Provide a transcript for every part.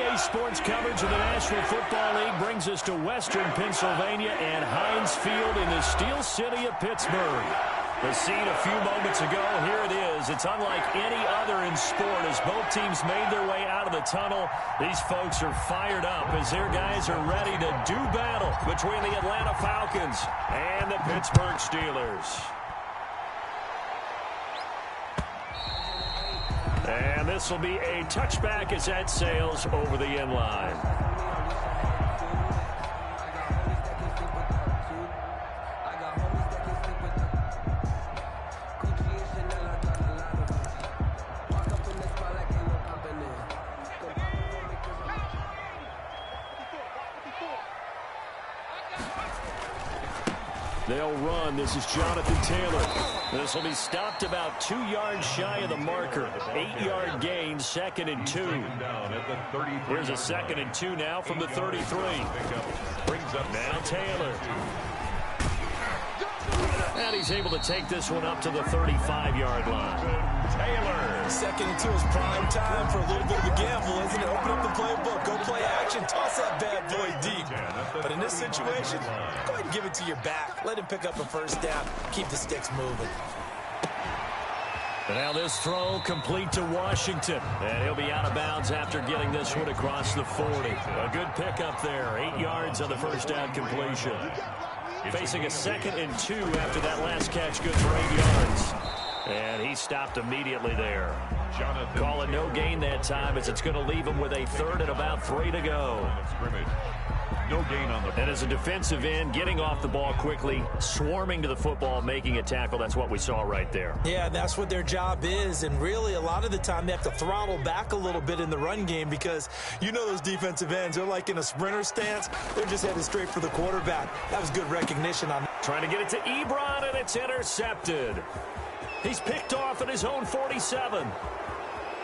NBA sports coverage of the National Football League brings us to Western Pennsylvania and Heinz Field in the Steel City of Pittsburgh. The scene a few moments ago, here it is. It's unlike any other in sport as both teams made their way out of the tunnel. These folks are fired up as their guys are ready to do battle between the Atlanta Falcons and the Pittsburgh Steelers. And this will be a touchback as that sails over the end line. They'll run. This is Jonathan Taylor. This will be stopped about 2 yards shy of the marker. 8-yard gain, 2nd and 2. Here's a 2nd and 2 now from the 33. Now Taylor. And he's able to take this one up to the 35-yard line. Taylor. 2nd and 2 is prime time for a little bit of a gamble, isn't it? Open up the playbook, go play action, toss that bad boy deep. But in this situation, go ahead and give it to your back. Let him pick up a first down. Keep the sticks moving. And now this throw complete to Washington. And he'll be out of bounds after getting this one across the 40. A good pickup there. 8 yards on the first down completion. Facing a 2nd and 2 after that last catch, good for 8 yards. And he stopped immediately there. Call it no gain that time as it's going to leave him with a 3rd and about 3 to go. No gain on the ball. And as a defensive end, getting off the ball quickly, swarming to the football, making a tackle, that's what we saw right there. Yeah, that's what their job is. And really, a lot of the time, they have to throttle back a little bit in the run game because you know those defensive ends, they're like in a sprinter stance. They're just headed straight for the quarterback. That was good recognition on that. Trying to get it to Ebron, and it's intercepted. He's picked off at his own 47.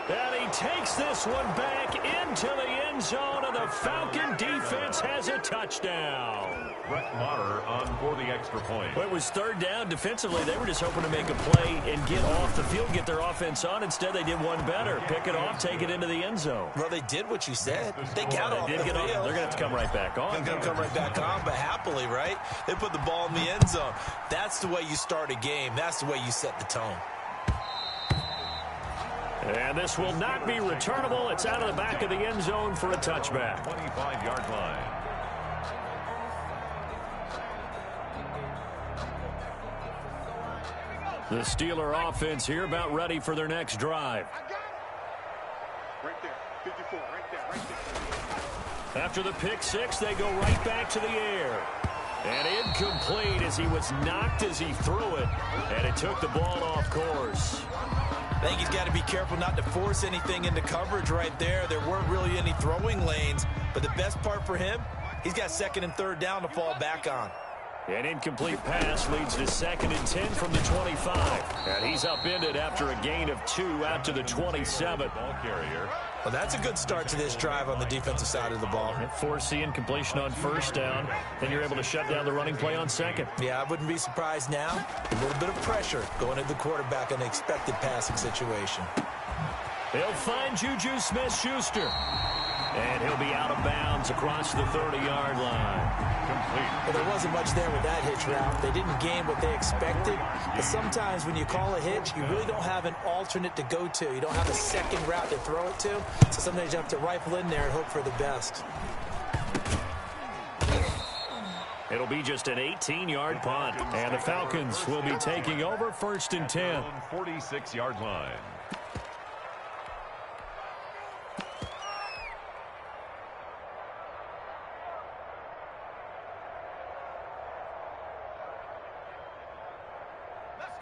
And he takes this one back into the end zone, and the Falcon defense has a touchdown. Brett Maher on for the extra point. Well, it was 3rd down. Defensively, they were just hoping to make a play and get off the field, get their offense on. Instead, they did one better. Pick it off, take it into the end zone. Well, they did what you said. They got off the field. They're going to have to come right back on. They're going to come right back on, but happily, right? They put the ball in the end zone. That's the way you start a game. That's the way you set the tone. And this will not be returnable. It's out of the back of the end zone for a touchback. 25-yard line. The Steeler offense here about ready for their next drive. Right there, 54, right there. After the pick six, they go right back to the air. And incomplete as he was knocked as he threw it. And it took the ball off course. I think he's got to be careful not to force anything into coverage right there. There weren't really any throwing lanes. But the best part for him, he's got 2nd and 3rd down to fall back on. An incomplete pass leads to 2nd and 10 from the 25. And he's upended after a gain of 2 out to the 27. Ball carrier. Well, that's a good start to this drive on the defensive side of the ball. Force the incompletion on 1st down. Then you're able to shut down the running play on 2nd. Yeah, I wouldn't be surprised now. A little bit of pressure going at the quarterback in an expected passing situation. They'll find Juju Smith-Schuster. And he'll be out of bounds across the 30-yard line. Complete. Well, there wasn't much there with that hitch route. They didn't gain what they expected. But sometimes when you call a hitch, you really don't have an alternate to go to. You don't have a second route to throw it to. So sometimes you have to rifle in there and hope for the best. It'll be just an 18-yard punt. And the Falcons will be taking over 1st and 10. 46-yard line.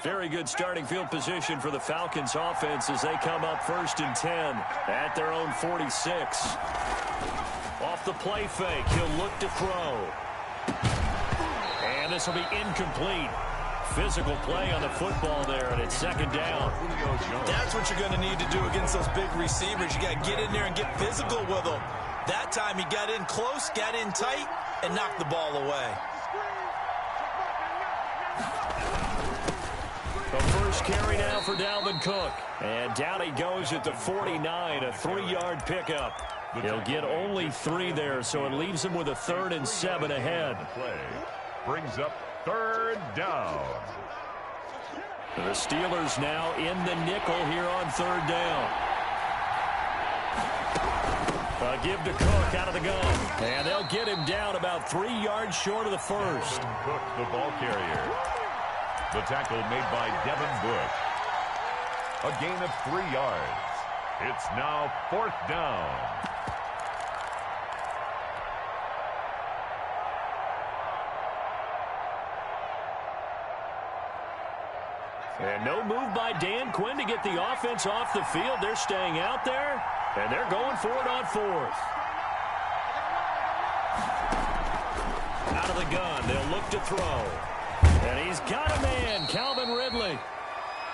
Very good starting field position for the Falcons offense as they come up 1st and 10 at their own 46. Off the play fake, he'll look to throw. And this will be incomplete. Physical play on the football there, and it's 2nd down. That's what you're going to need to do against those big receivers. You got to get in there and get physical with them. That time he got in close, got in tight, and knocked the ball away. The first carry now for Dalvin Cook. And down he goes at the 49, a 3-yard pickup. He'll get only 3 there, so it leaves him with a 3rd and 7 ahead. Play brings up 3rd down. The Steelers now in the nickel here on 3rd down. A give to Cook out of the gun. And they'll get him down about 3 yards short of the first. Cook, the ball carrier. The tackle made by Devin Bush. A gain of 3 yards. It's now 4th down. And no move by Dan Quinn to get the offense off the field. They're staying out there, and they're going for it on 4th. Out of the gun, they'll look to throw. And he's got a man, Calvin Ridley.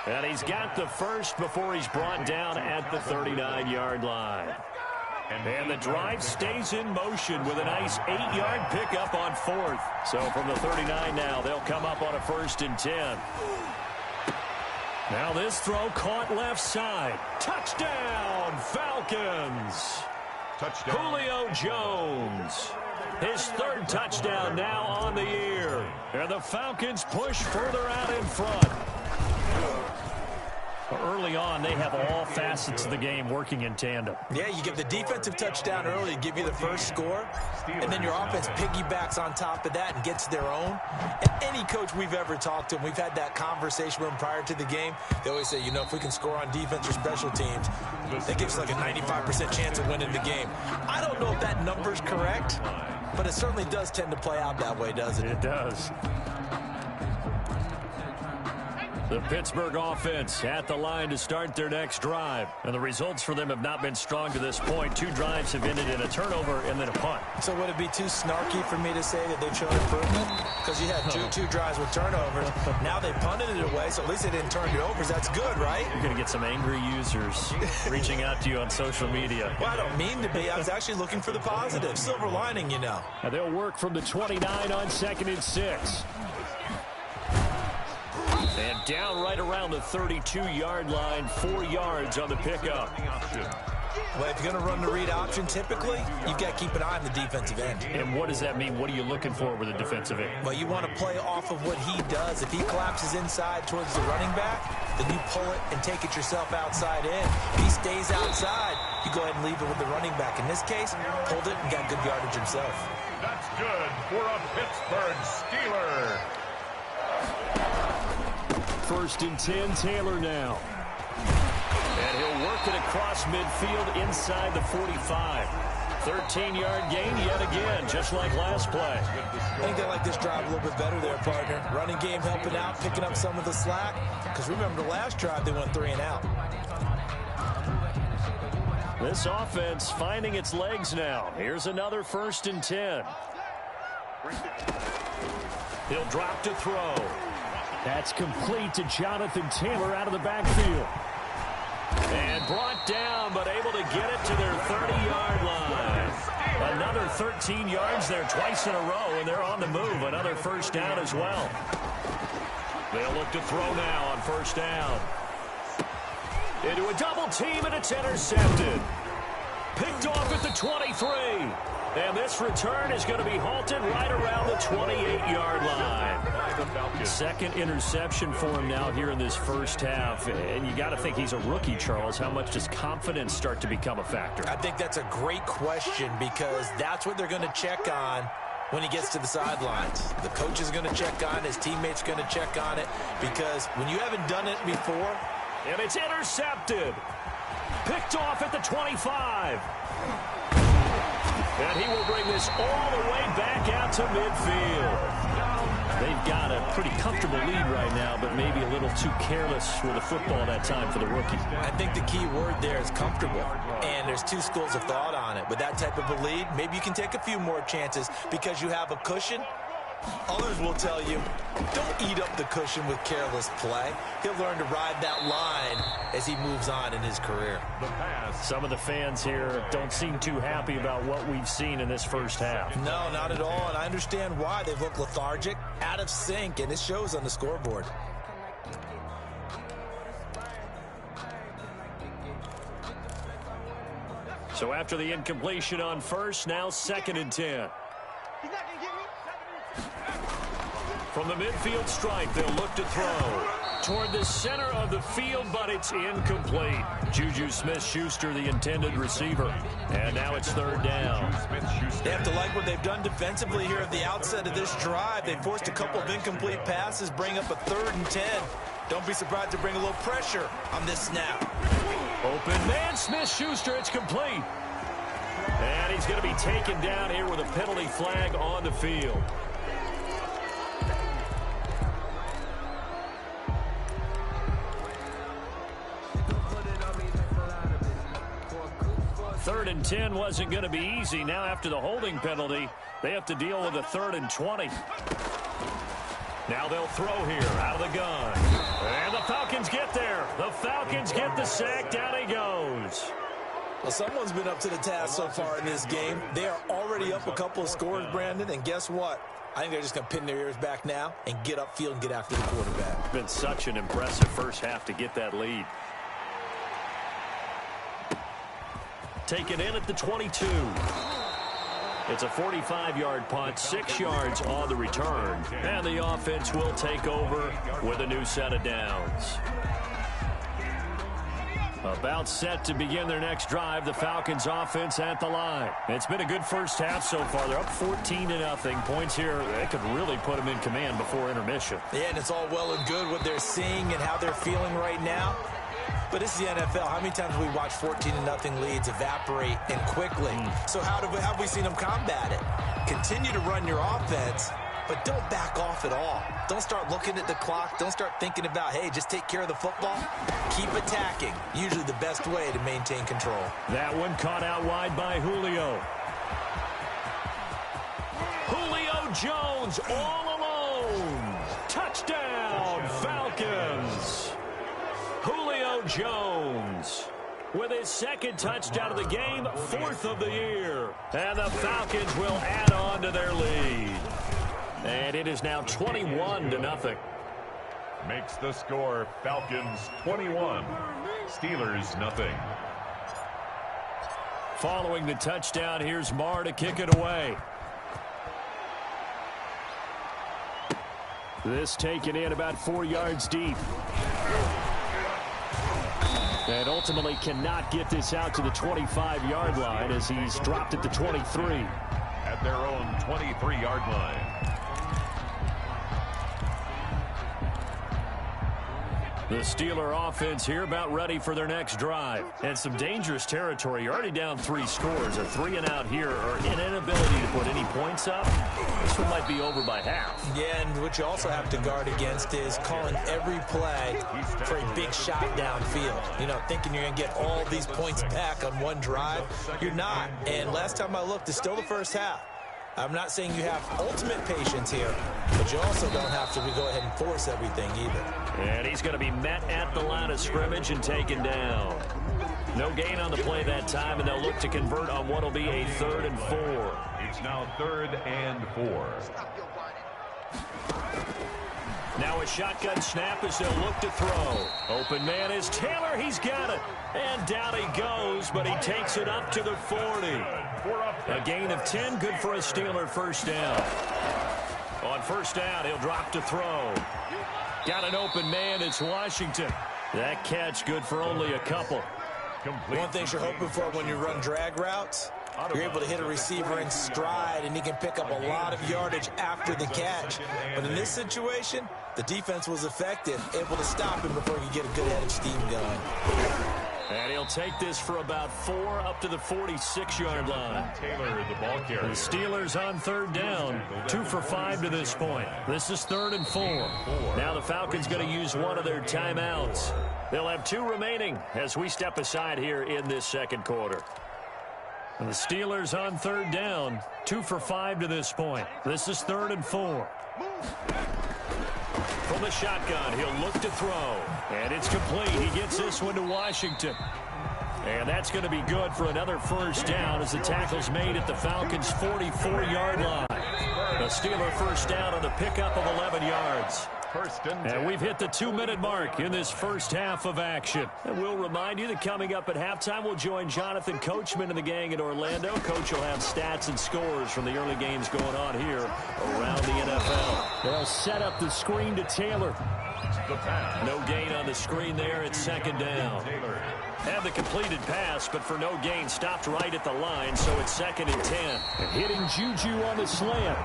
And he's got the first before he's brought down at the 39-yard line. And the drive stays in motion with a nice 8-yard pickup on 4th. So from the 39 now, they'll come up on a 1st and 10. Now this throw caught left side. Touchdown, Falcons. Touchdown. Julio Jones. His 3rd touchdown now on the year. And the Falcons push further out in front. Early on, they have all facets of the game working in tandem. Yeah, you give the defensive touchdown early to give you the first score, and then your offense piggybacks on top of that and gets their own. And any coach we've ever talked to, and we've had that conversation with them prior to the game, they always say, you know, if we can score on defense or special teams, that gives us like a 95% chance of winning the game. I don't know if that number's correct, but it certainly does tend to play out that way, doesn't it? It does. The Pittsburgh offense at the line to start their next drive. And the results for them have not been strong to this point. 2 drives have ended in a turnover and then a punt. So would it be too snarky for me to say that they've shown improvement? Because you had two drives with turnovers. Now they punted it away, so at least they didn't turn it over. That's good, right? You're going to get some angry users reaching out to you on social media. Well, I don't mean to be. I was actually looking for the positive. Silver lining, you know. Now they'll work from the 29 on 2nd and 6. And down right around the 32-yard line, 4 yards on the pickup. Well, if you're going to run the read option, typically, you've got to keep an eye on the defensive end. And what does that mean? What are you looking for with a defensive end? Well, you want to play off of what he does. If he collapses inside towards the running back, then you pull it and take it yourself outside in. If he stays outside, you go ahead and leave it with the running back. In this case, pulled it and got good yardage himself. That's good for a Pittsburgh Steeler. 1st and 10, Taylor now. And he'll work it across midfield inside the 45. 13-yard gain yet again, just like last play. I think they like this drive a little bit better there, partner. Running game helping out, picking up some of the slack. Because remember the last drive, they went 3 and out. This offense finding its legs now. Here's another 1st and 10. He'll drop to throw. That's complete to Jonathan Taylor out of the backfield. And brought down, but able to get it to their 30-yard line. Another 13 yards there twice in a row, and they're on the move. Another 1st down as well. They'll look to throw now on 1st down. Into a double team, and it's intercepted. Picked off at the 23. And this return is going to be halted right around the 28-yard line. 2nd interception for him now here in this first half. And you got to think he's a rookie, Charles. How much does confidence start to become a factor? I think that's a great question because that's what they're going to check on when he gets to the sidelines. The coach is going to check on it. His teammates are going to check on it because when you haven't done it before. And it's intercepted. Picked off at the 25. And he will bring this all the way back out to midfield. They've got a pretty comfortable lead right now, but maybe a little too careless with the football that time for the rookie. I think the key word there is comfortable. And there's 2 schools of thought on it. With that type of a lead, maybe you can take a few more chances because you have a cushion. Others will tell you, don't eat up the cushion with careless play. He'll learn to ride that line as he moves on in his career. Some of the fans here don't seem too happy about what we've seen in this first half. No, not at all, and I understand why. They've looked lethargic, out of sync, and it shows on the scoreboard. So So after the incompletion on first, now 2nd and 10. From the midfield stripe, they'll look to throw toward the center of the field, but it's incomplete. Juju Smith-Schuster, the intended receiver. And now it's 3rd down. They have to like what they've done defensively here at the outset of this drive. They forced a couple of incomplete passes, bring up a 3rd and 10. Don't be surprised to bring a little pressure on this snap. Open man, Smith-Schuster, it's complete. And he's going to be taken down here with a penalty flag on the field. Third and 10 wasn't going to be easy. Now after the holding penalty, they have to deal with a 3rd and 20. Now they'll throw here out of the gun. And the Falcons get there. The Falcons get the sack. Down he goes. Well, someone's been up to the task so far in this game. They are already up a couple of scores, Brandon, and guess what? I think they're just going to pin their ears back now and get upfield and get after the quarterback. It's been such an impressive first half to get that lead. Taken in at the 22. It's a 45-yard punt, 6 yards on the return. And the offense will take over with a new set of downs. About set to begin their next drive, the Falcons offense at the line. It's been a good first half so far. They're up 14-0. Points here, they could really put them in command before intermission. Yeah, and it's all well and good what they're seeing and how they're feeling right now. But this is the NFL. How many times have we watched 14-0 leads evaporate and quickly? So how have we seen them combat it? Continue to run your offense, but don't back off at all. Don't start looking at the clock. Don't start thinking about, hey, just take care of the football. Keep attacking. Usually the best way to maintain control. That one caught out wide by Julio. Julio Jones all alone. Touchdown, Falcons. Julio Jones with his 2nd touchdown of the game, 4th of the year. And the Falcons will add on to their lead. And it is now 21-0. Makes the score Falcons 21, Steelers nothing. Following the touchdown, here's Marr to kick it away. This taken in about 4 yards deep. And ultimately cannot get this out to the 25-yard line as he's dropped at the 23. At their own 23-yard line. The Steeler offense here about ready for their next drive. And some dangerous territory. You're already down 3 scores. A 3-and-out here or an inability to put any points up. This one might be over by half. Yeah, and what you also have to guard against is calling every play for a big shot downfield. You know, thinking you're going to get all these points back on one drive. You're not. And last time I looked, it's still the first half. I'm not saying you have ultimate patience here, but you also don't have to go ahead and force everything either. And he's going to be met at the line of scrimmage and taken down. No gain on the play that time, and they'll look to convert on what will be a 3rd and 4. It's now 3rd and 4. Now a shotgun snap as they'll look to throw. Open man is Taylor. He's got it. And down he goes, but he takes it up to the 40. A gain of 10, good for a Steeler first down. On first down, he'll drop to throw. Got an open man, it's Washington. That catch good for only a couple. One thing you're hoping for when you run drag routes, you're able to hit a receiver in stride, and he can pick up a lot of yardage after the catch. But in this situation, the defense was effective, able to stop him before he could get a good head of steam going. And he'll take this for about 4 up to the 46-yard line. Taylor, the ball carrier. The Steelers on 3rd down, 2 for 5 to this point. This is 3rd and 4. Now the Falcons going to use one of their timeouts. They'll have 2 remaining as we step aside here in this 2nd quarter. And the Steelers on 3rd down, 2 for 5 to this point. This is 3rd and 4. From the shotgun, he'll look to throw. And it's complete. He gets this one to Washington. And that's going to be good for another first down as the tackle's made at the Falcons' 44-yard line. A Steeler first down on the pickup of 11 yards. And we've hit the 2-minute mark in this first half of action. And we'll remind you that coming up at halftime, we'll join Jonathan Coachman and the gang in Orlando. Coach will have stats and scores from the early games going on here around the NFL. They'll set up the screen to Taylor. No gain on the screen there. It's second down. Had the completed pass, but for no gain, stopped right at the line, so it's 2nd and 10. And hitting Juju on the slant.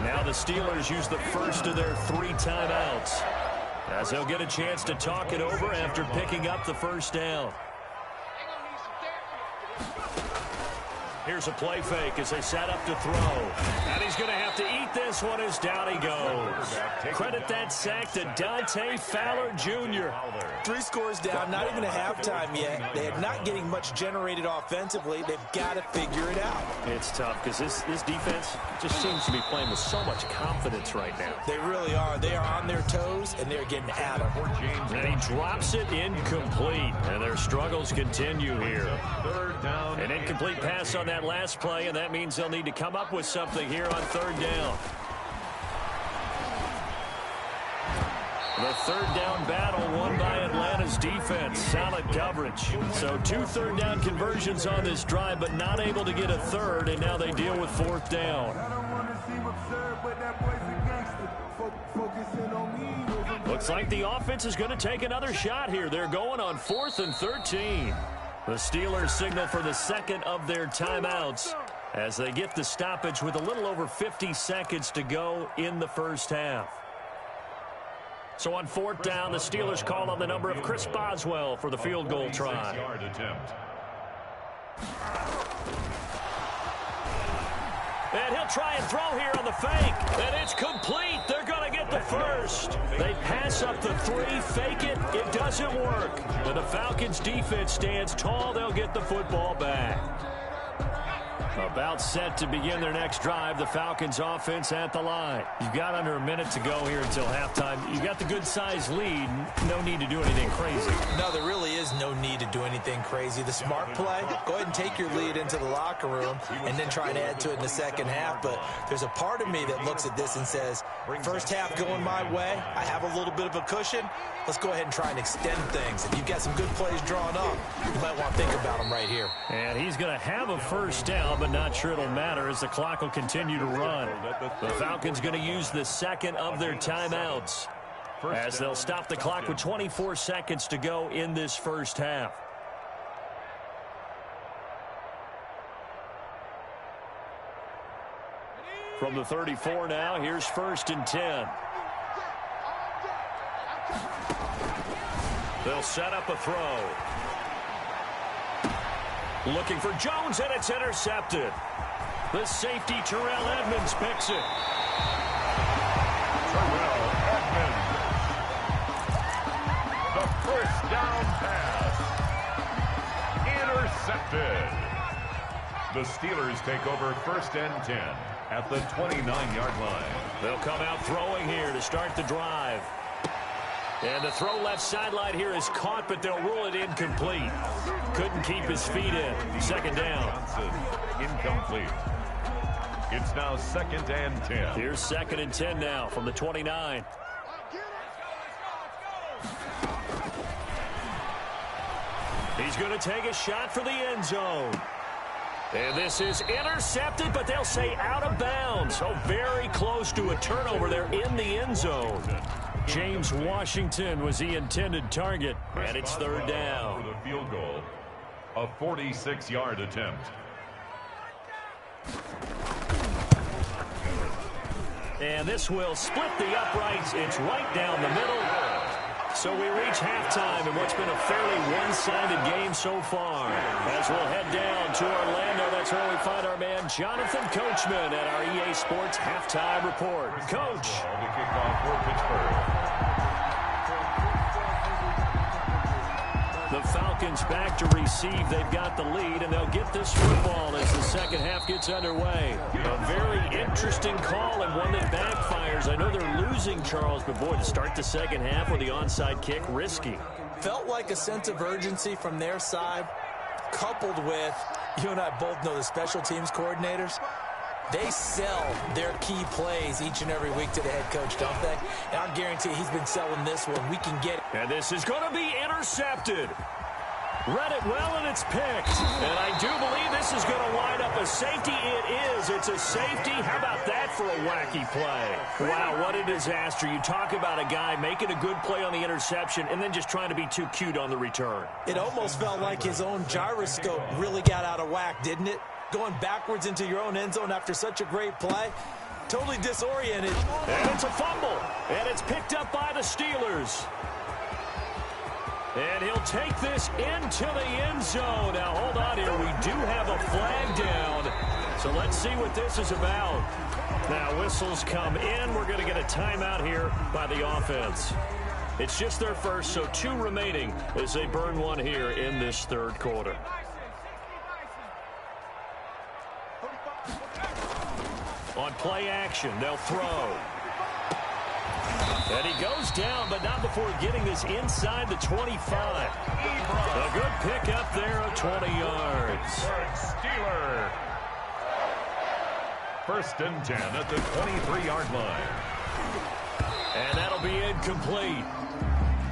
Now the Steelers use the first of their 3 timeouts, as they'll get a chance to talk it over after picking up the first down. Here's a play fake as they set up to throw. And he's going to have to eat this one as down he goes. Credit that sack to Dante Fowler Jr. 3 scores down, not even a halftime yet. They are not getting much generated offensively. They've got to figure it out. It's tough because this defense just seems to be playing with so much confidence right now. They really are. They are on their toes, and they're getting at them. And he drops it incomplete. And their struggles continue here. An incomplete pass on that last play, and that means they'll need to come up with something here on 3rd down. The 3rd down battle won by Atlanta's defense. Solid coverage. So 2 3rd down conversions on this drive, but not able to get a 3rd, and now they deal with 4th down. Looks like the offense is going to take another shot here. They're going on 4th and 13. The Steelers signal for the 2nd of their timeouts as they get the stoppage with a little over 50 seconds to go in the first half. So on 4th down, the Steelers call on the number of Chris Boswell for the field goal try. And he'll try and throw here on the fake. And it's complete. They're going to get the first. They pass up the 3, fake it. It doesn't work. But the Falcons defense stands tall. They'll get the football back. About set to begin their next drive. The Falcons offense at the line. You've got under a minute to go here until halftime. You've got the good-sized lead. No need to do anything crazy. No, there really is no need to do anything crazy. The smart play, go ahead and take your lead into the locker room and then try and add to it in the second half. But there's a part of me that looks at this and says, first half going my way, I have a little bit of a cushion. Let's go ahead and try and extend things. If you've got some good plays drawn up, you might want to think about them right here. And he's going to have a first down, but not sure it'll matter as the clock will continue to run. The Falcons going to use the 2nd of their timeouts as they'll stop the clock with 24 seconds to go in this first half. From the 34 now, here's 1st and 10. They'll set up a throw. Looking for Jones, and it's intercepted. The safety, Terrell Edmonds, picks it. Terrell Edmonds. The first down pass. Intercepted. The Steelers take over 1st and 10 at the 29-yard line. They'll come out throwing here to start the drive. And the throw left sideline here is caught, but they'll rule it incomplete. Couldn't keep his feet in. 2nd down. Incomplete. It's now 2nd and 10. Here's 2nd and 10 now from the 29. He's going to take a shot for the end zone. And this is intercepted, but they'll say out of bounds. So very close to a turnover there in the end zone. James Washington was the intended target, and it's 3rd down. For the field goal, a 46-yard attempt. And this will split the uprights. It's right down the middle. So we reach halftime in what's been a fairly one-sided game so far. As we'll head down to Orlando, that's where we find our man Jonathan Coachman at our EA Sports Halftime Report. Coach. The kickoff for Pittsburgh. The Falcons back to receive. They've got the lead, and they'll get this football as the second half gets underway. A very interesting call and one that backfires. I know they're losing, Charles, but boy, to start the second half with the onside kick, risky. Felt like a sense of urgency from their side, coupled with, you and I both know the special teams coordinators. They sell their key plays each and every week to the head coach, don't they? And I guarantee he's been selling this one. We can get it. And this is going to be intercepted. Read it well, and it's picked. And I do believe this is going to wind up a safety. It is. It's a safety. How about that for a wacky play? Wow, what a disaster. You talk about a guy making a good play on the interception and then just trying to be too cute on the return. It almost felt like his own gyroscope really got out of whack, didn't it? Going backwards into your own end zone after such a great play. Totally disoriented. And it's a fumble. And it's picked up by the Steelers. And he'll take this into the end zone. Now, hold on here. We do have a flag down. So let's see what this is about. Now, whistles come in. We're going to get a timeout here by the offense. It's just their first, so 2 remaining as they burn one here in this third quarter. On play action, they'll throw. And he goes down, but not before getting this inside the 25. A good pick up there of 20 yards. Steeler. 1st and 10 at the 23-yard line. And that'll be incomplete.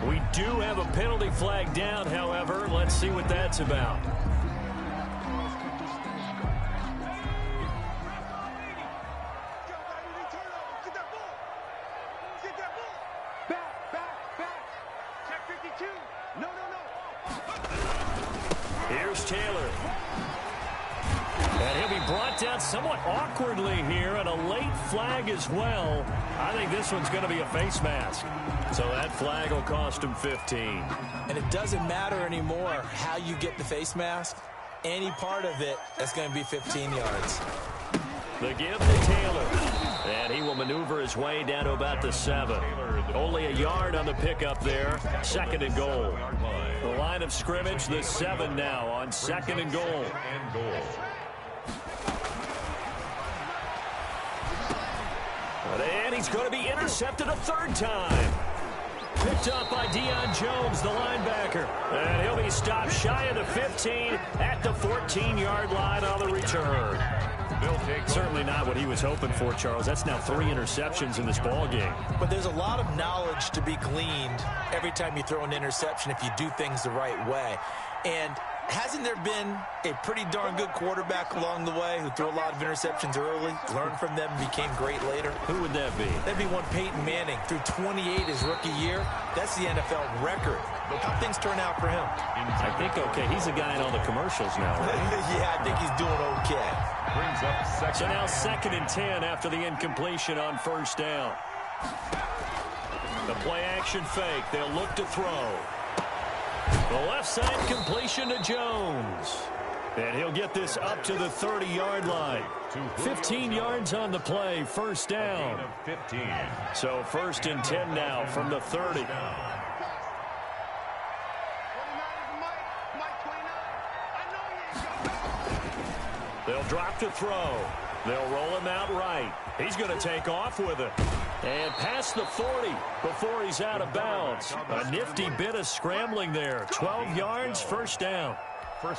We do have a penalty flag down, however. Let's see what that's about. Here's Taylor. And he'll be brought down somewhat awkwardly here, and a late flag as well. I think this one's going to be a face mask. So that flag will cost him 15. And it doesn't matter anymore how you get the face mask. Any part of it, that's going to be 15 yards. The give to Taylor. And he will maneuver his way down to about the 7. Only a yard on the pickup there. 2nd and goal. The line of scrimmage, the 7 now on 2nd and goal. And he's going to be intercepted a 3rd time. Picked up by Deion Jones, the linebacker. And he'll be stopped shy of the 15 at the 14-yard line on the return. Certainly not what he was hoping for, Charles. That's now 3 interceptions in this ball game. But there's a lot of knowledge to be gleaned every time you throw an interception if you do things the right way. And hasn't there been a pretty darn good quarterback along the way who threw a lot of interceptions early, learned from them, and became great later? Who would that be? That'd be one Peyton Manning. Threw 28 his rookie year. That's the NFL record. How things turn out for him? I think okay. He's a guy in all the commercials now, right? Yeah, I think he's doing okay. Brings up second. So now 2nd and 10 after the incompletion on 1st down. The play action fake. They'll look to throw. The left side completion to Jones. And he'll get this up to the 30-yard line. 15 yards on the play, 1st down. 15. So 1st and 10 now from the 30. They'll drop to throw. They'll roll him out right. He's going to take off with it. And past the 40 before he's out of bounds. A nifty bit of scrambling there. 12 yards, 1st down.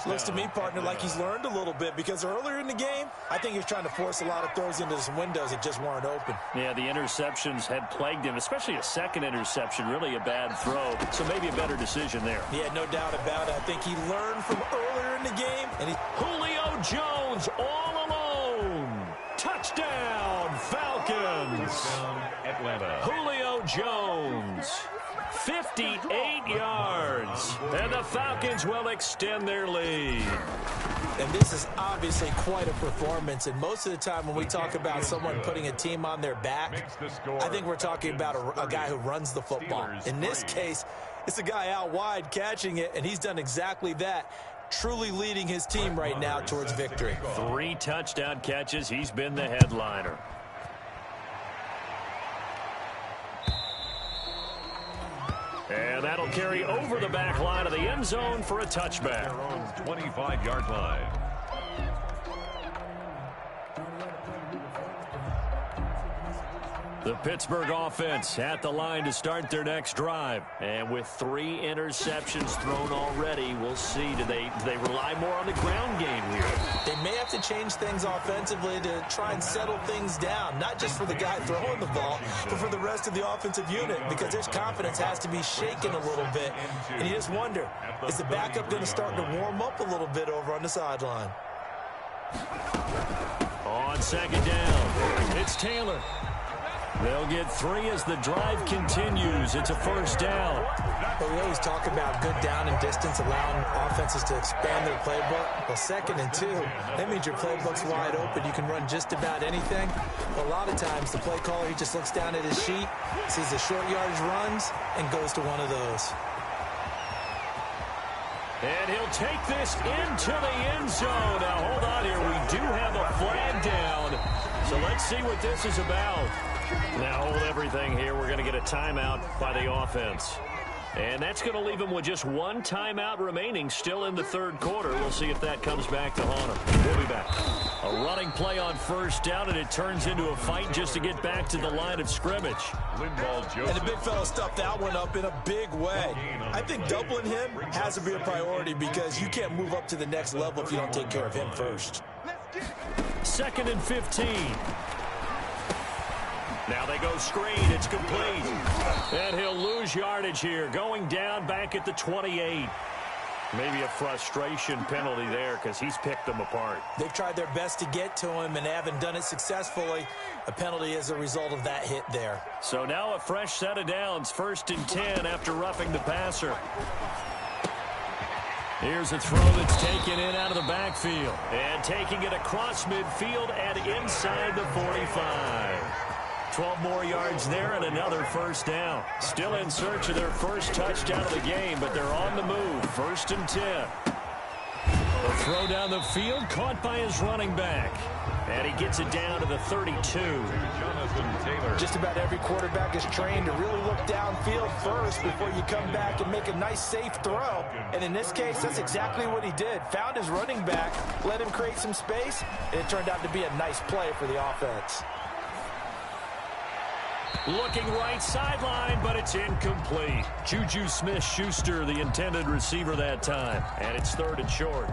Looks to me, partner, like he's learned a little bit because earlier in the game, I think he was trying to force a lot of throws into some windows that just weren't open. Yeah, the interceptions had plagued him, especially a 2nd interception, really a bad throw. So maybe a better decision there. Yeah, no doubt about it. I think he learned from earlier in the game. And Julio Jones all alone. Touchdown, Falcons. Atlanta. Julio Jones. 58 yards. And the Falcons will extend their lead. And this is obviously quite a performance. And most of the time when we talk about someone putting a team on their back, I think we're talking about a guy who runs the football. In this case, it's a guy out wide catching it, and he's done exactly that. Truly leading his team right now towards victory. 3 touchdown catches. He's been the headliner. And that'll carry over the back line of the end zone for a touchback. Their own 25-yard line. The Pittsburgh offense at the line to start their next drive. And with 3 interceptions thrown already, we'll see. Do they rely more on the ground game here? They may have to change things offensively to try and settle things down, not just for the guy throwing the ball, but for the rest of the offensive unit, because their confidence has to be shaken a little bit. And you just wonder, is the backup going to start to warm up a little bit over on the sideline? On second down, it's Taylor. They'll get 3 as the drive continues. It's a first down. But we always talk about good down and distance, allowing offenses to expand their playbook. Well, 2nd and 2, that means your playbook's wide open. You can run just about anything. But a lot of times, the play caller, he just looks down at his sheet, sees the short yardage runs, and goes to one of those. And he'll take this into the end zone. Now, hold on here. We do have a flag down. So let's see what this is about. Now, hold everything here. We're going to get a timeout by the offense. And that's going to leave them with just 1 timeout remaining still in the 3rd quarter. We'll see if that comes back to haunt them. We'll be back. A running play on first down, and it turns into a fight just to get back to the line of scrimmage. And the big fella stuffed that one up in a big way. I think doubling him has to be a priority because you can't move up to the next level if you don't take care of him first. 2nd and 15. Now they go screen. It's complete. And he'll lose yardage here. Going down back at the 28. Maybe a frustration penalty there because he's picked them apart. They've tried their best to get to him and haven't done it successfully. A penalty as a result of that hit there. So now a fresh set of downs. 1st and 10 after roughing the passer. Here's a throw that's taken in out of the backfield. And taking it across midfield and inside the 45. 12 more yards there and another first down. Still in search of their first touchdown of the game, but they're on the move. 1st and 10. The throw down the field, caught by his running back. And he gets it down to the 32. Just about every quarterback is trained to really look downfield first before you come back and make a nice, safe throw. And in this case, that's exactly what he did. Found his running back, let him create some space, and it turned out to be a nice play for the offense. Looking right sideline, but it's incomplete. Juju Smith-Schuster, the intended receiver that time. And it's 3rd and short.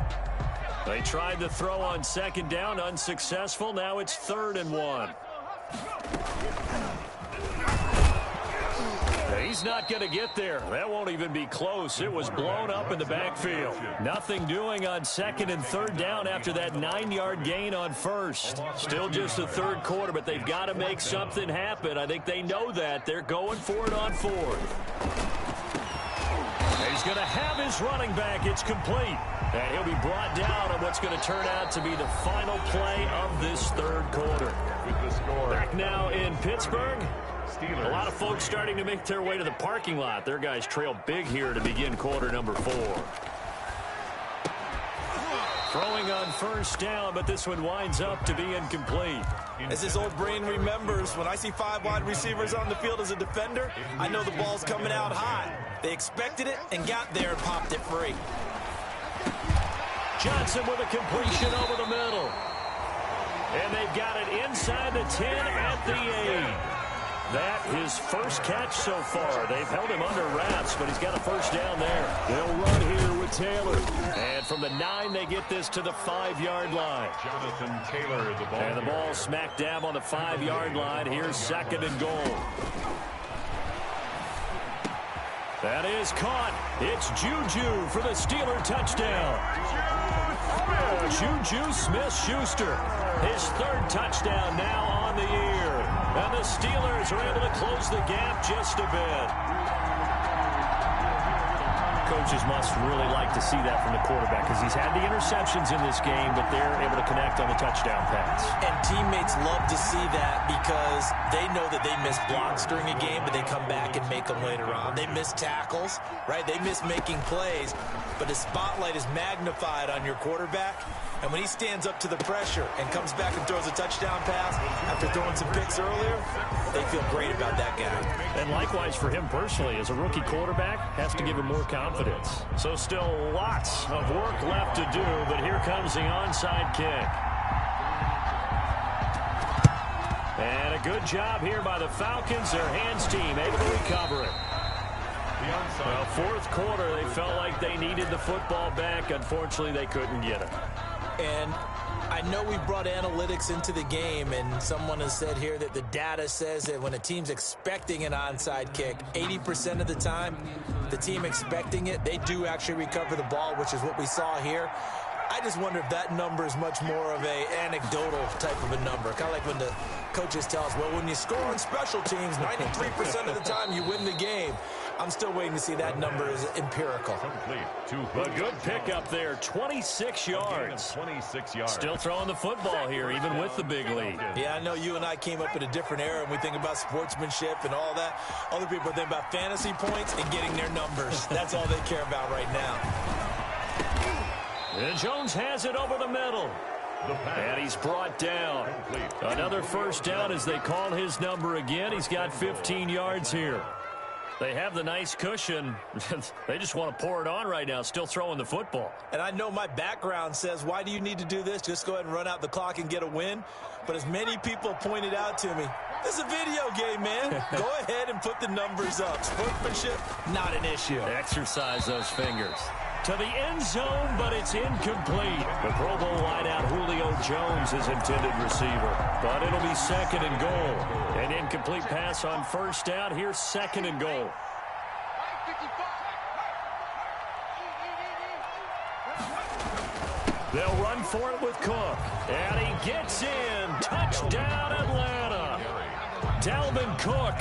They tried the throw on 2nd down, unsuccessful. Now it's 3rd and 1. He's not going to get there. That won't even be close. It was blown up in the backfield. Nothing doing on 2nd and 3rd down after that 9-yard gain on 1st. Still just the 3rd quarter, but they've got to make something happen. I think they know that. They're going for it on 4th. He's going to have his running back. It's complete. And he'll be brought down on what's going to turn out to be the final play of this 3rd quarter. Back now in Pittsburgh. A lot of folks starting to make their way to the parking lot. Their guys trail big here to begin quarter number 4. Throwing on first down, but this one winds up to be incomplete. As his old brain remembers, when I see 5 wide receivers on the field as a defender, I know the ball's coming out high. They expected it and got there and popped it free. Johnson with a completion over the middle. And they've got it inside the 10 at the 8. That his first catch so far. They've held him under wraps, but he's got a first down there. They'll run here with Taylor. And from the 9, they get this to the 5-yard line. Jonathan Taylor, the ball. And the ball smack dab on the 5-yard line. Here's 2nd and goal. That is caught. It's Juju for the Steeler touchdown. Juju Smith-Schuster. His 3rd touchdown now on the year. And the Steelers are able to close the gap just a bit. Coaches must really like to see that from the quarterback because he's had the interceptions in this game, but they're able to connect on the touchdown pass. And teammates love to see that because they know that they miss blocks during a game, but they come back and make them later on. They miss tackles, right? They miss making plays, but the spotlight is magnified on your quarterback. And when he stands up to the pressure and comes back and throws a touchdown pass after throwing some picks earlier, they feel great about that guy. And likewise for him personally, as a rookie quarterback, has to give him more confidence. So still lots of work left to do, but here comes the onside kick. And a good job here by the Falcons. Their hands team able to recover it. Well, fourth quarter, they felt like they needed the football back. Unfortunately, they couldn't get it. And I know we brought analytics into the game, and someone has said here that the data says that when a team's expecting an onside kick, 80% of the time, the team expecting it, they do actually recover the ball, which is what we saw here. I just wonder if that number is much more of a anecdotal type of a number. Kind of like when the coaches tell us, well, when you score on special teams, 93% of the time you win the game. I'm still waiting to see that number is empirical. A good pickup there, 26 yards. 26 yards. Still throwing the football here, even with the big lead. Yeah, I know you and I came up in a different era, and we think about sportsmanship and all that. Other people think about fantasy points and getting their numbers. That's all they care about right now. And Jones has it over the middle. And he's brought down. Another first down as they call his number again. He's got 15 yards here. They have the nice cushion. They just want to pour it on right now, still throwing the football. And I know my background says, why do you need to do this? Just go ahead and run out the clock and get a win. But as many people pointed out to me, this is a video game, man. Go ahead and put the numbers up. Sportsmanship, not an issue. Exercise those fingers. To the end zone, but it's incomplete. The Pro Bowl wideout Julio Jones is intended receiver. But it'll be second and goal. An incomplete pass on first down. Here's second and goal. They'll run for it with Cook. And he gets in. Touchdown, Atlanta. Dalvin Cook,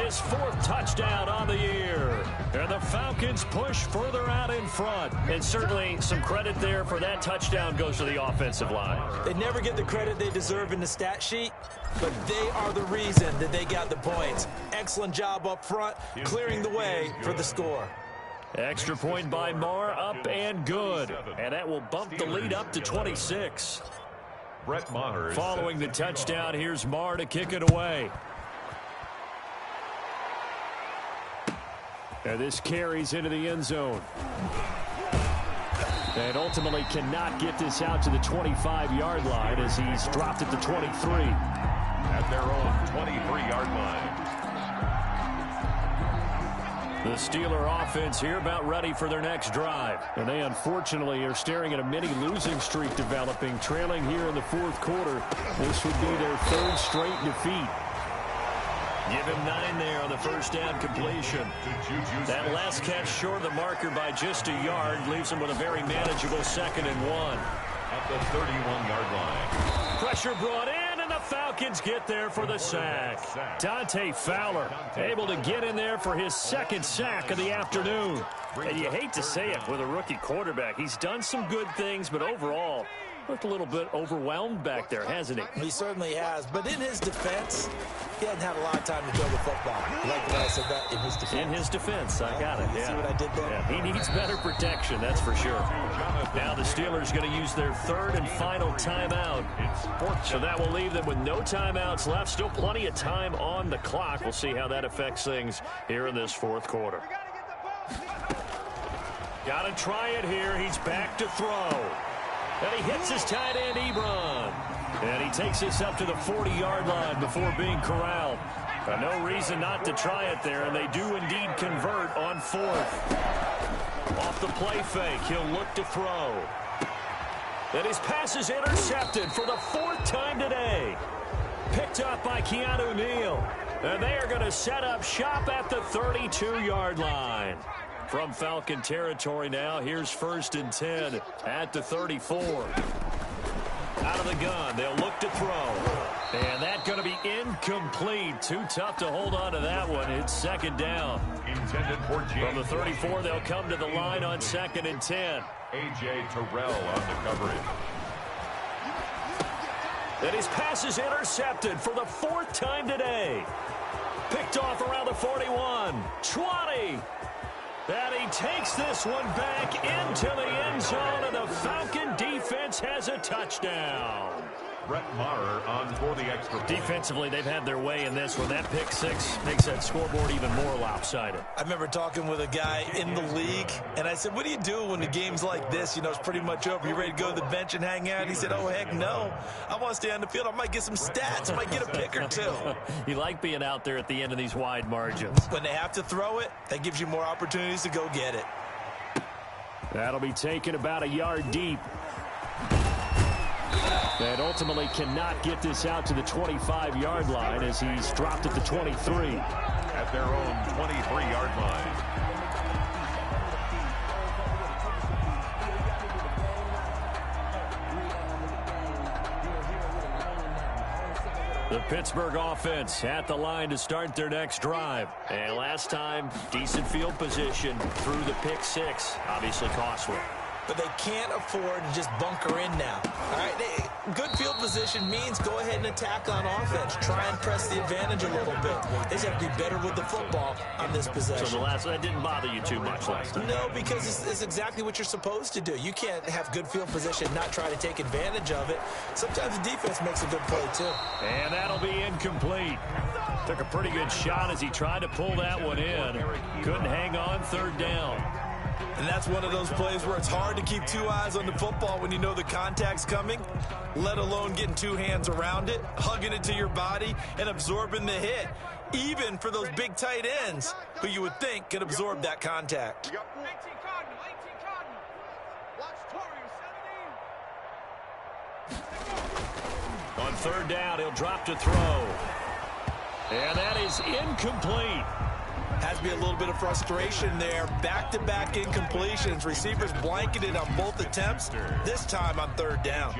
his fourth touchdown on the year. And the Falcons push further out in front. And certainly some credit there for that touchdown goes to the offensive line. They never get the credit they deserve in the stat sheet, but they are the reason that they got the points. Excellent job up front, clearing the way for the score. Extra point by Marr, up and good. And that will bump the lead up to 26. Following the touchdown, here's Marr to kick it away. And this carries into the end zone. And ultimately cannot get this out to the 25-yard line as he's dropped it to 23. At their own 23-yard line. The Steeler offense here about ready for their next drive. And they unfortunately are staring at a mini losing streak developing, trailing here in the fourth quarter. This would be their third straight defeat. Give him 9 there on the first down completion. That last catch short of the marker by just a yard leaves him with a very manageable 2nd and 1. At the 31-yard line. Pressure brought in, and the Falcons get there for the sack. Dante Fowler able to get in there for his second sack of the afternoon. And you hate to say it with a rookie quarterback. He's done some good things, but overall, looked a little bit overwhelmed back there, hasn't he? He certainly has. But in his defense, he hadn't had a lot of time to throw the football. You like the way I said that? In his defense. In his defense, I got it. You see what I did there? Yeah, he needs better protection, that's for sure. Now the Steelers going to use their third and final timeout. So that will leave them with no timeouts left. Still plenty of time on the clock. We'll see how that affects things here in this fourth quarter. Got to try it here. He's back to throw. And he hits his tight end, Ebron. And he takes this up to the 40-yard line before being corralled. No reason not to try it there, and they do indeed convert on fourth. Off the play fake, he'll look to throw. And his pass is intercepted for the 4th time today. Picked up by Keanu Neal. And they are going to set up shop at the 32-yard line. From Falcon territory now, here's 1st and 10 at the 34. Out of the gun, they'll look to throw. And that's going to be incomplete. Too tough to hold on to that one. It's 2nd down. Intended for James. From the 34, they'll come to the line on 2nd and 10. A.J. Terrell on the coverage. And his pass is intercepted for the 4th time today. Picked off around the 41. 20. And he takes this one back into the end zone, and the Falcon defense has a touchdown. Brett Maher on for the extra point. Defensively, they've had their way in this one. That pick six makes that scoreboard even more lopsided. I remember talking with a guy in the league, and I said, what do you do when the game's like this? You know, it's pretty much over. You ready to go to the bench and hang out? He said, oh, heck no. I want to stay on the field. I might get some stats. I might get a pick or two. You like being out there at the end of these wide margins. When they have to throw it, that gives you more opportunities to go get it. That'll be taken about a yard deep. And ultimately cannot get this out to the 25-yard line as he's dropped at the 23. At their own 23-yard line. The Pittsburgh offense at the line to start their next drive. And last time, decent field position through the pick six. Obviously costly. But they can't afford to just bunker in now. All right, good field position means go ahead and attack on offense. Try and press the advantage a little bit. They just have to be better with the football on this possession. So that didn't bother you too much last time? No, because it's exactly what you're supposed to do. You can't have good field position and not try to take advantage of it. Sometimes the defense makes a good play, too. And that'll be incomplete. Took a pretty good shot as he tried to pull that one in. Couldn't hang on, third down. And that's one of those plays where it's hard to keep two eyes on the football when you know the contact's coming, let alone getting two hands around it, hugging it to your body, and absorbing the hit, even for those big tight ends who you would think could absorb that contact. On third down, he'll drop to throw. And that is incomplete. Has to be a little bit of frustration there. Back-to-back incompletions. Receivers blanketed on both attempts, this time on third down.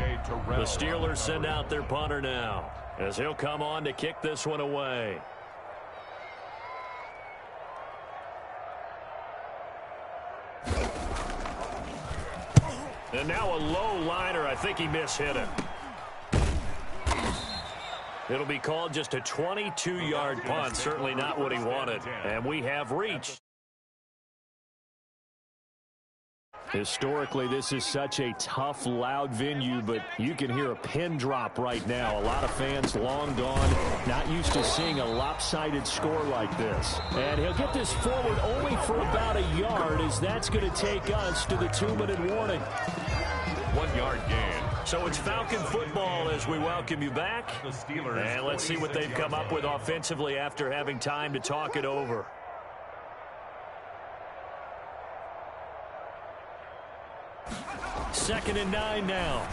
The Steelers send out their punter now as he'll come on to kick this one away. And now a low liner. I think he mishit it. It'll be called just a 22-yard punt. Certainly not what he wanted. And we have reached. Historically, this is such a tough, loud venue, but you can hear a pin drop right now. A lot of fans long gone, not used to seeing a lopsided score like this. And he'll get this forward only for about a yard, as that's going to take us to the 2-minute warning. 1 yard gain. So it's Falcon football as we welcome you back. The Steelers. And let's see what they've come up with offensively after having time to talk it over. Second and 9 now.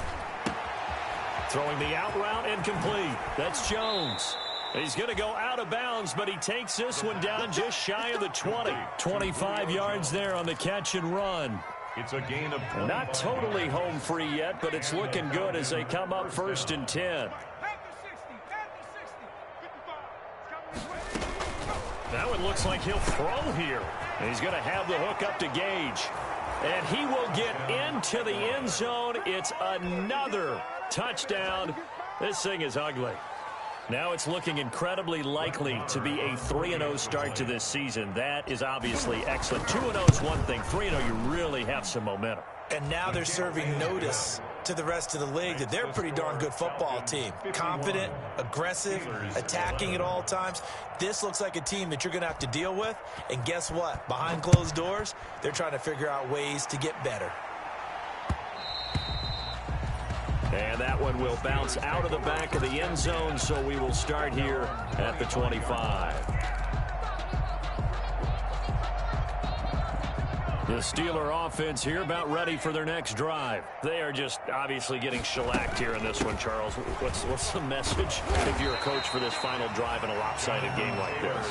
Throwing the out route incomplete. That's Jones. He's going to go out of bounds, but he takes this one down just shy of the 20. 25 yards there on the catch and run. It's a gain of 20. Not totally home free yet, but it's looking good as they come up 1st and 10. Now it looks like he'll throw here. And he's going to have the hook up to Gage. And he will get into the end zone. It's another touchdown. This thing is ugly. Now it's looking incredibly likely to be a 3-0 start to this season. That is obviously excellent. 2-0 is one thing. 3-0, you really have some momentum. And now they're serving notice to the rest of the league that they're a pretty darn good football team. Confident, aggressive, attacking at all times. This looks like a team that you're going to have to deal with. And guess what? Behind closed doors, they're trying to figure out ways to get better. And that one will bounce out of the back of the end zone, so we will start here at the 25. The Steeler offense here about ready for their next drive. They are just obviously getting shellacked here in this one, Charles. What's the message if you're a coach for this final drive in a lopsided game like this?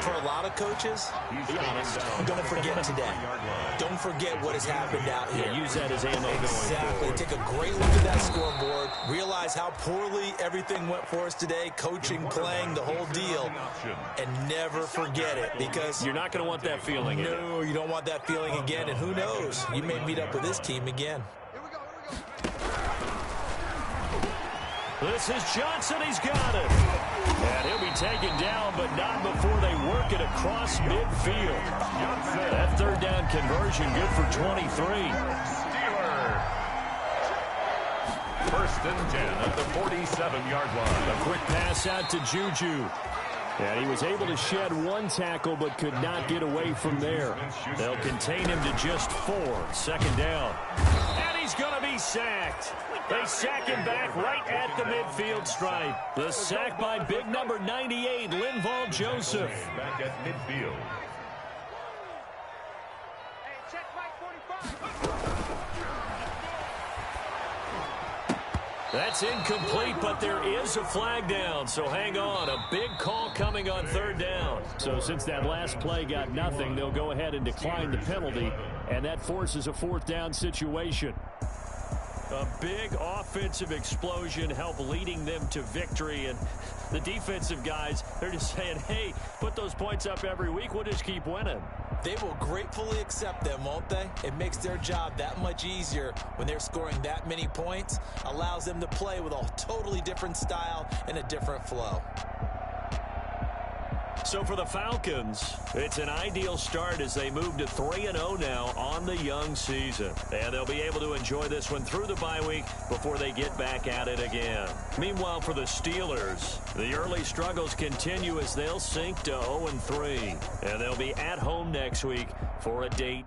For a lot of coaches, be honest, don't forget today. Don't forget what has happened out here. Yeah, use that as ammo. Exactly. Take a great look at that scoreboard. Realize how poorly everything went for us today. Coaching, playing, the whole deal. And never forget it, because you're not going to want that feeling again. No, you don't want that feeling again. And who knows? You may meet up with this team again. This is Johnson. He's got it. And he'll be taken down, but not before they work it across midfield. That third down conversion good for 23. First and 10 at the 47-yard line. A quick pass out to Juju. And he was able to shed one tackle but could not get away from there. They'll contain him to just 4. Second down. And he's going to be sacked. They sack him back right at the midfield stripe. The sack by big number 98, Linval Joseph. Back at midfield. That's incomplete, but there is a flag down, so hang on. A big call coming on third down. So since that last play got nothing, they'll go ahead and decline the penalty, and that forces a fourth down situation. A big offensive explosion helped leading them to victory, and the defensive guys, they're just saying, hey, put those points up every week, we'll just keep winning. They will gratefully accept them, won't they? It makes their job that much easier when they're scoring that many points. Allows them to play with a totally different style and a different flow. So for the Falcons, it's an ideal start as they move to 3-0 now on the young season. And they'll be able to enjoy this one through the bye week before they get back at it again. Meanwhile, for the Steelers, the early struggles continue as they'll sink to 0-3. And they'll be at home next week for a date